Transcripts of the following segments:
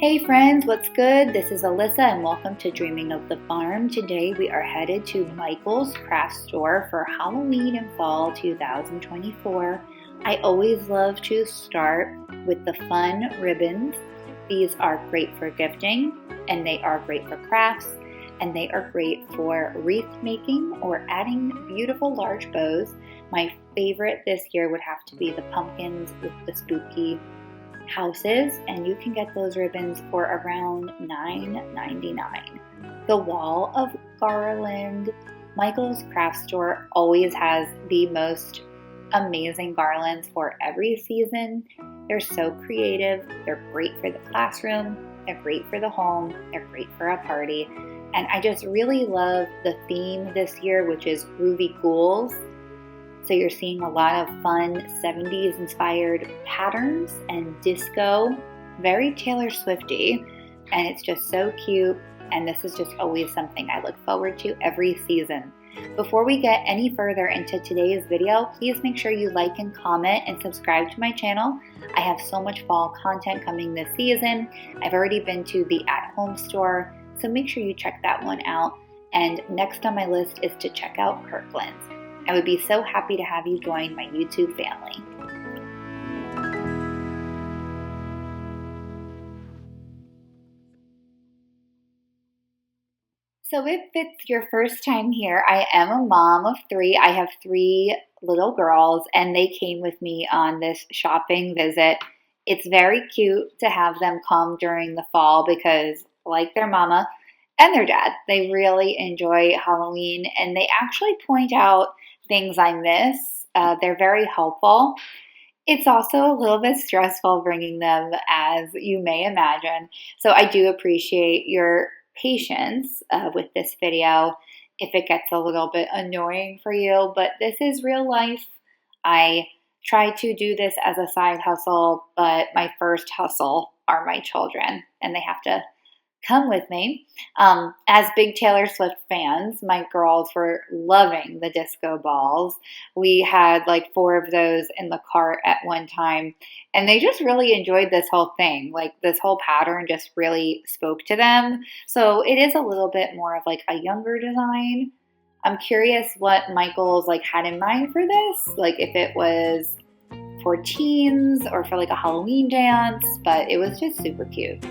Hey friends, what's good? This is Alyssa and welcome to Dreaming of the Farm. Today we are headed to Michael's craft store for Halloween and Fall 2024. I always love to start with the fun ribbons. These are great for gifting and they are great for crafts and they are great for wreath making or adding beautiful large bows. My favorite this year would have to be the pumpkins with the spooky houses, and you can get those ribbons for around $9.99. The wall of garland. Michael's craft store always has the most amazing garlands for every season. They're so creative. They're great for the classroom. They're great for the home. They're great for a party. And I just really love the theme this year, which is groovy ghouls. So you're seeing a lot of fun 70s inspired patterns and disco, very Taylor Swifty, and it's just so cute. And this is just always something I look forward to every season. Before we get any further into today's video, please make sure you like and comment and subscribe to my channel. I have so much fall content coming this season. I've already been to the at-home store, so make sure you check that one out. And next on my list is to check out Kirkland's. I would be so happy to have you join my YouTube family. So if it's your first time here, I am a mom of three. I have three little girls and they came with me on this shopping visit. It's very cute to have them come during the fall because, like their mama and their dad, they really enjoy Halloween and they actually point out things I miss. They're very helpful. It's also a little bit stressful bringing them, as you may imagine. So I do appreciate your patience with this video if it gets a little bit annoying for you, but this is real life. I try to do this as a side hustle, but my first hustle are my children, and they have to come with me. As big Taylor Swift fans, my girls were loving the disco balls. We had like 4 of those in the cart at one time, and they just really enjoyed this whole thing. Like this whole pattern just really spoke to them. So it is a little bit more of like a younger design. I'm curious what Michael's like had in mind for this, like if it was for teens or for like a Halloween dance, but it was just super cute.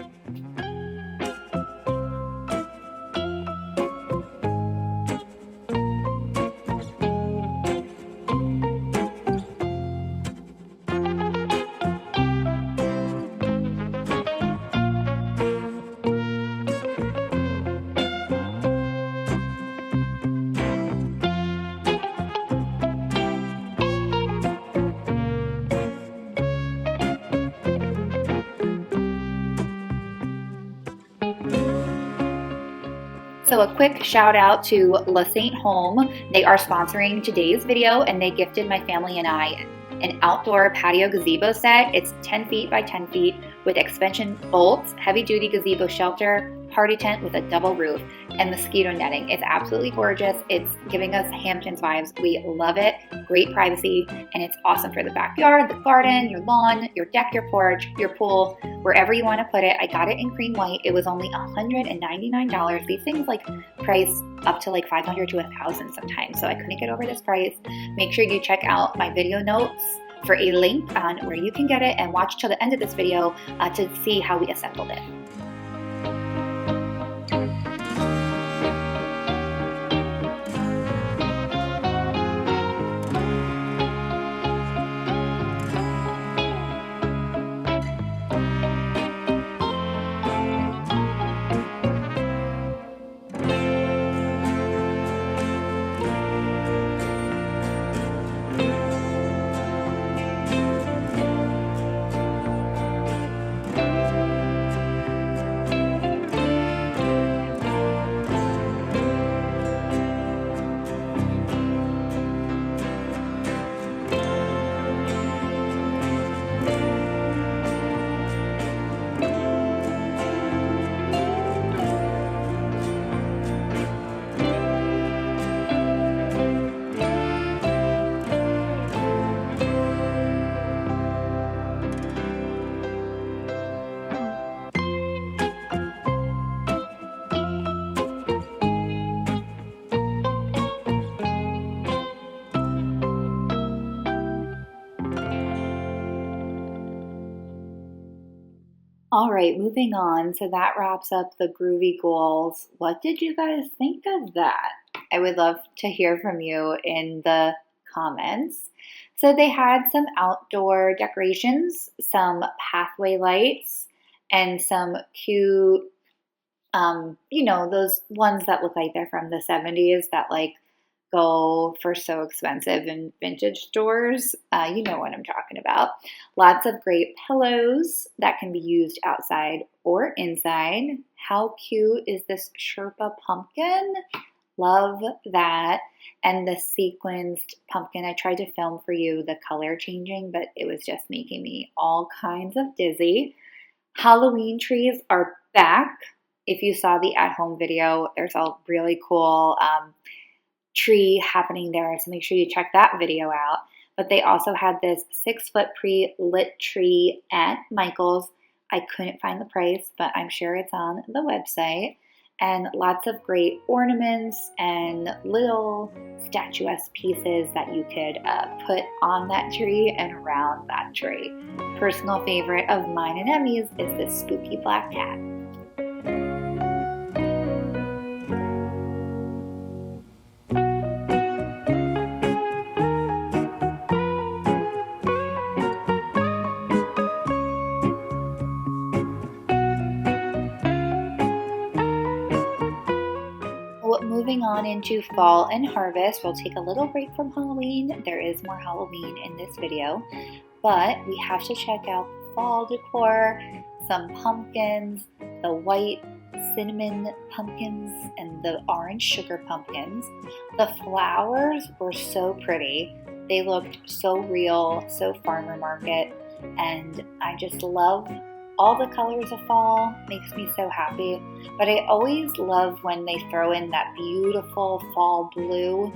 So a quick shout out to La Saint Home. They are sponsoring today's video and they gifted my family and I an outdoor patio gazebo set. It's 10 feet by 10 feet with expansion bolts, heavy duty gazebo shelter, party tent with a double roof, and mosquito netting. It's absolutely gorgeous. It's giving us Hamptons vibes. We love it. Great privacy, and it's awesome for the backyard, the garden, your lawn, your deck, your porch, your pool, wherever you want to put it. I got it in cream white. It was only $199. These things like price up to like $500 to $1,000 sometimes, so I couldn't get over this price. Make sure you check out my video notes for a link on where you can get it, and watch till the end of this video to see how we assembled it. All right, moving on. So that wraps up the groovy goals. What did you guys think of that? I would love to hear from you in the comments. So they had some outdoor decorations, some pathway lights, and some cute, those ones that look like they're from the 70s that like go for so expensive in vintage stores. You know what I'm talking about. Lots of great pillows that can be used outside or inside. How cute is this Sherpa pumpkin? Love that. And the sequenced pumpkin. I tried to film for you the color changing, but it was just making me all kinds of dizzy. Halloween trees are back. If you saw the at-home video, there's a really cool tree happening there, so make sure you check that video out. But they also had this 6-foot pre-lit tree at Michael's. I couldn't find the price, but I'm sure it's on the website. And lots of great ornaments and little statuesque pieces that you could put on that tree and around that tree. Personal favorite of mine and Emmy's is this spooky black cat. Moving on into fall and harvest, we'll take a little break from Halloween. There is more Halloween in this video, but we have to check out the fall decor, some pumpkins, the white cinnamon pumpkins and the orange sugar pumpkins. The flowers were so pretty. They looked so real, so farmer market, and I just love all the colors of fall. Makes me so happy. But I always love when they throw in that beautiful fall blue.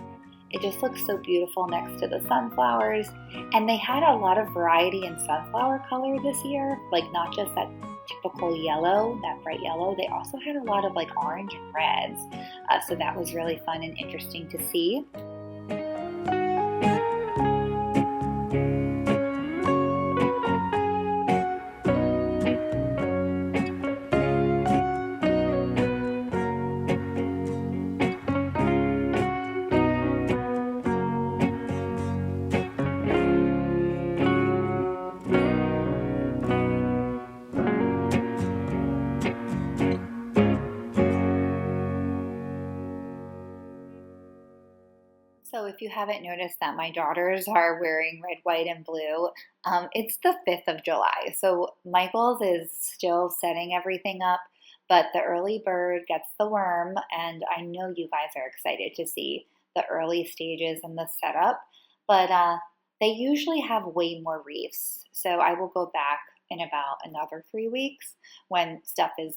It just looks so beautiful next to the sunflowers. And they had a lot of variety in sunflower color this year, like not just that typical yellow, that bright yellow. They also had a lot of like orange and reds. So that was really fun and interesting to see. So if you haven't noticed that my daughters are wearing red, white, and blue, it's the 5th of July. So Michael's is still setting everything up, but the early bird gets the worm, and I know you guys are excited to see the early stages and the setup, but they usually have way more wreaths. So I will go back in about another 3 weeks when stuff is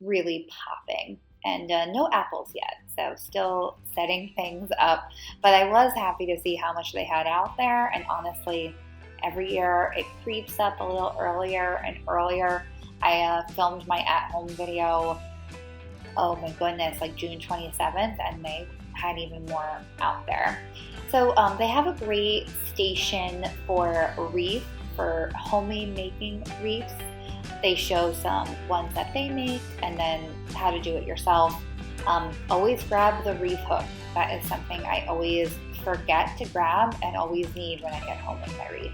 really popping. And no apples yet, so still setting things up. But I was happy to see how much they had out there, and honestly, every year it creeps up a little earlier and earlier. I filmed my at-home video, oh my goodness, like June 27th, and they had even more out there. So they have a great station for wreath, for homemade making wreaths. They show some ones that they make and then how to do it yourself. Always grab the wreath hook. That is something I always forget to grab and always need when I get home with my wreath.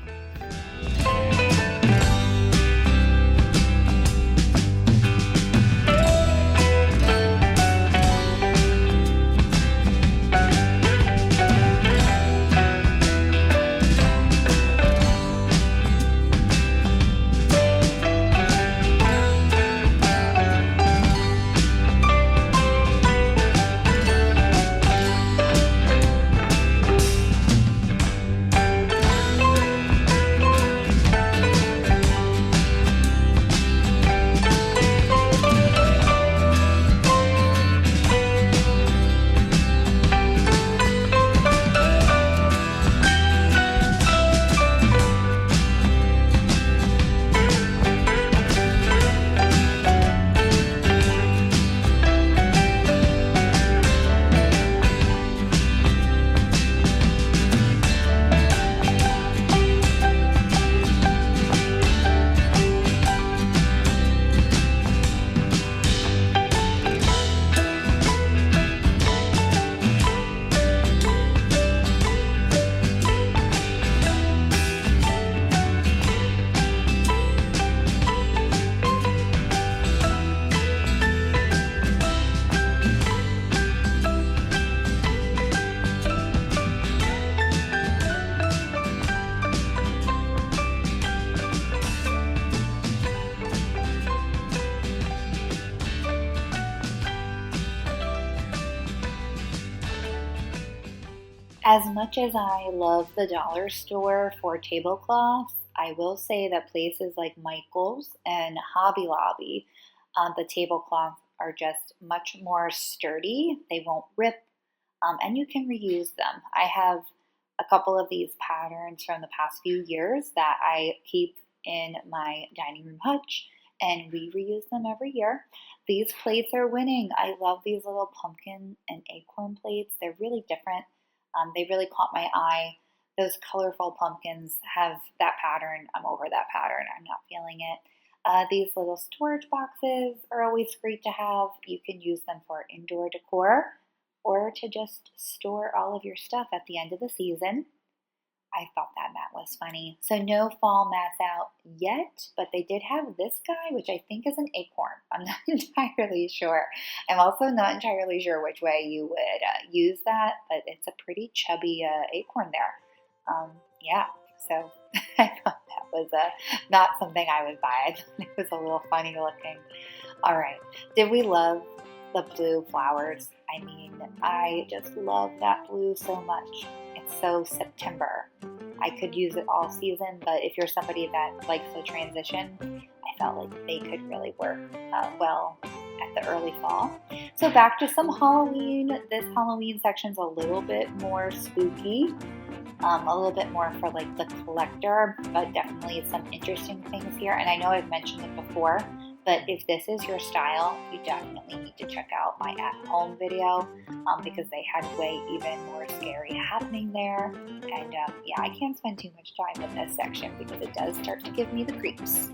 As much as I love the dollar store for tablecloths, I will say that places like Michael's and Hobby Lobby, the tablecloths are just much more sturdy. They won't rip, and you can reuse them. I have a couple of these patterns from the past few years that I keep in my dining room hutch, and we reuse them every year. These plates are winning. I love these little pumpkin and acorn plates. They're really different. They really caught my eye. Those colorful pumpkins have that pattern. I'm over that pattern. I'm not feeling it. These little storage boxes are always great to have. You can use them for indoor decor or to just store all of your stuff at the end of the season. I thought that mat was funny. So no fall mats out yet, but they did have this guy, which I think is an acorn. I'm not entirely sure. I'm also not entirely sure which way you would use that, but it's a pretty chubby acorn there. Yeah, so I thought that was not something I would buy. I thought it was a little funny looking. All right, did we love the blue flowers? I mean, I just love that blue so much. It's so September. I could use it all season, but if you're somebody that likes the transition, I felt like they could really work well at the early fall. So back to some Halloween. This Halloween section's a little bit more spooky, a little bit more for like the collector, but definitely some interesting things here. And I know I've mentioned it before, but if this is your style, you definitely need to check out my at-home video because they had way even more scary happening there. And yeah, I can't spend too much time in this section because it does start to give me the creeps.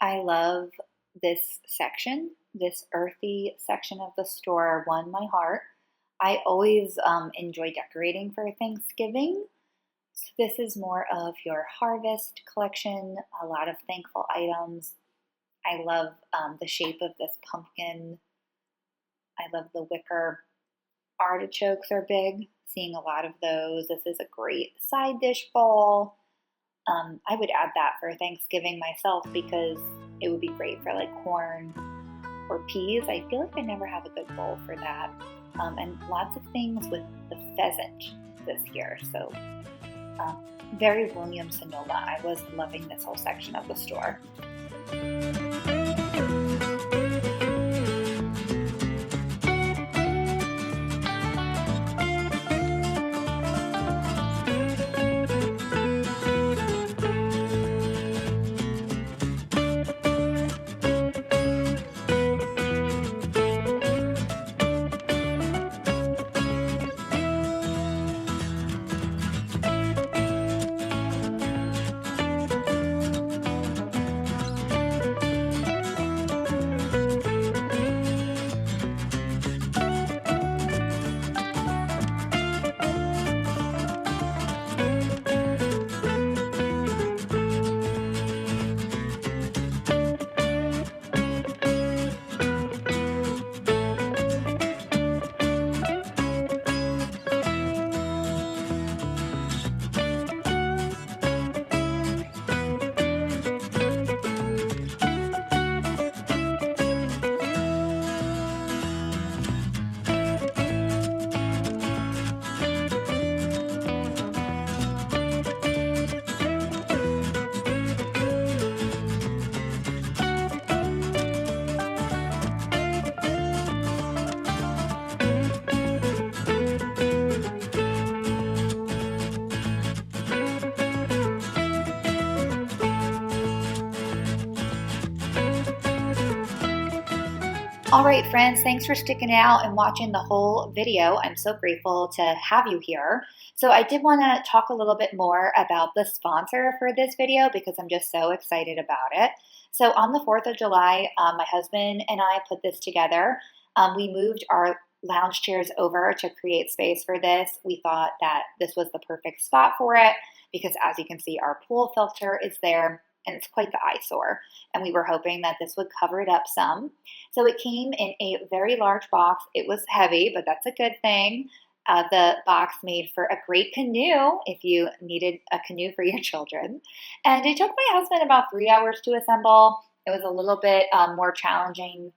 I love this section. This earthy section of the store won my heart. I always enjoy decorating for Thanksgiving. So this is more of your harvest collection, a lot of thankful items. I love the shape of this pumpkin. I love the wicker. Artichokes are big, seeing a lot of those. This is a great side dish bowl. I would add that for Thanksgiving myself because it would be great for like corn or peas. I feel like I never have a good bowl for that. And lots of things with the pheasant this year. So very Williams-Sonoma. I was loving this whole section of the store. All right, friends, thanks for sticking it out and watching the whole video. I'm so grateful to have you here. So I did want to talk a little bit more about the sponsor for this video because I'm just so excited about it. So on the 4th of July, my husband and I put this together. We moved our lounge chairs over to create space for this. We thought that this was the perfect spot for it because, as you can see, our pool filter is there and it's quite the eyesore. And we were hoping that this would cover it up some. So it came in a very large box. It was heavy, but that's a good thing. The box made for a great canoe if you needed a canoe for your children. And it took my husband about 3 hours to assemble. It was a little bit more challenging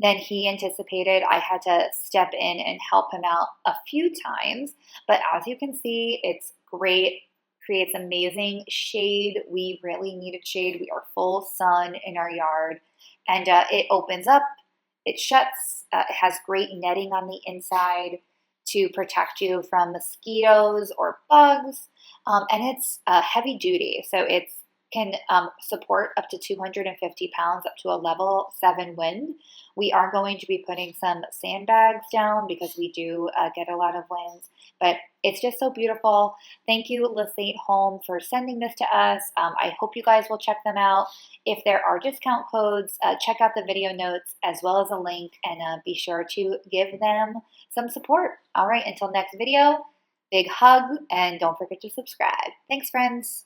than he anticipated. I had to step in and help him out a few times. But as you can see, it's great. Creates amazing shade. We really needed shade. We are full sun in our yard. And it opens up, it shuts, it has great netting on the inside to protect you from mosquitoes or bugs. And it's heavy duty, so it can support up to 250 pounds up to a level 7 wind. We are going to be putting some sandbags down because we do get a lot of winds, but it's just so beautiful. Thank you, LaSaint Home, for sending this to us. I hope you guys will check them out. If there are discount codes, check out the video notes as well as a link, and be sure to give them some support. All right, until next video, big hug, and don't forget to subscribe. Thanks, friends.